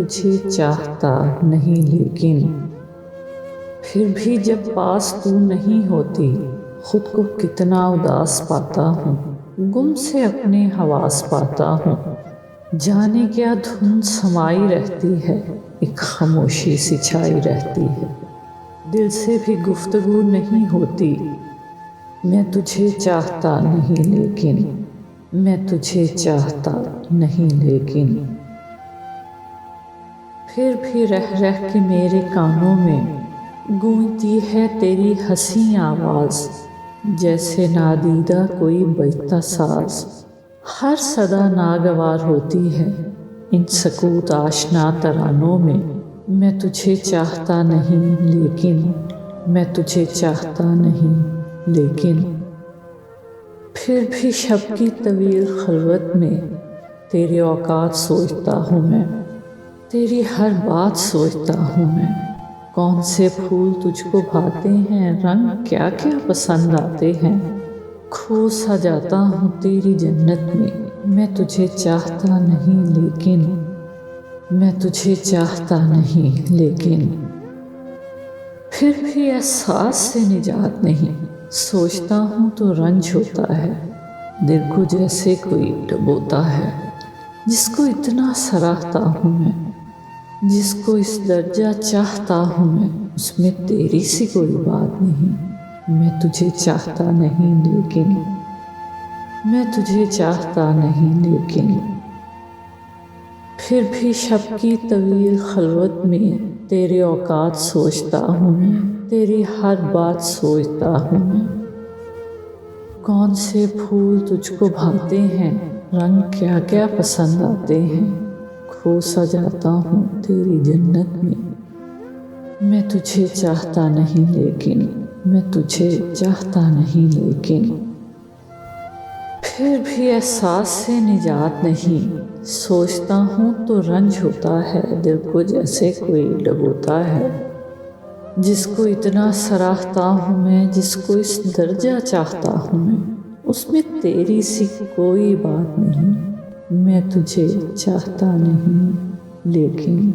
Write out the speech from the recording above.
تجھے چاہتا نہیں لیکن پھر بھی جب پاس تو نہیں ہوتی خود کو کتنا اداس پاتا ہوں، گم سے اپنے حواس پاتا ہوں، جانے کیا دھن سمائی رہتی ہے، ایک خاموشی سی چھائی رہتی ہے، دل سے بھی گفتگو نہیں ہوتی، میں تجھے چاہتا نہیں لیکن میں تجھے چاہتا نہیں لیکن پھر بھی رہ رہ کے میرے کانوں میں گونجتی ہے تیری حسین آواز، جیسے نادیدہ کوئی بجتا ساز، ہر صدا ناگوار ہوتی ہے ان سکوت آشنا ترانوں میں تجھے چاہتا نہیں لیکن میں تجھے چاہتا نہیں لیکن پھر بھی شب کی طویل خلوت میں تیرے اوقات سوچتا ہوں میں، تیری ہر بات سوچتا ہوں میں، کون سے پھول تجھ کو بھاتے ہیں، رنگ کیا کیا پسند آتے ہیں، کھو سا جاتا ہوں تیری جنت میں تجھے چاہتا نہیں لیکن میں تجھے چاہتا نہیں لیکن پھر بھی احساس سے نجات نہیں، سوچتا ہوں تو رنج ہوتا ہے، دل کو جیسے کوئی ڈبوتا ہے، جس کو اتنا سراہتا ہوں میں، جس کو اس درجہ چاہتا ہوں میں، اس میں تیری سی کوئی بات نہیں، میں تجھے چاہتا نہیں لیکن میں تجھے چاہتا نہیں لیکن پھر بھی شب کی طویل خلوت میں تیرے اوقات سوچتا ہوں میں، تیری ہر بات سوچتا ہوں میں، کون سے پھول تجھ کو بھاتے ہیں، رنگ کیا کیا پسند آتے ہیں، کھو سا جاتا ہوں تیری جنت میں تجھے چاہتا نہیں لیکن میں تجھے چاہتا نہیں لیکن پھر بھی احساس سے نجات نہیں، سوچتا ہوں تو رنج ہوتا ہے، دل کو جیسے کوئی ڈبوتا ہے، جس کو اتنا سراہتا ہوں میں، جس کو اس درجہ چاہتا ہوں میں، اس میں تیری سی کوئی بات نہیں، میں تجھے چاہتا نہیں لیکن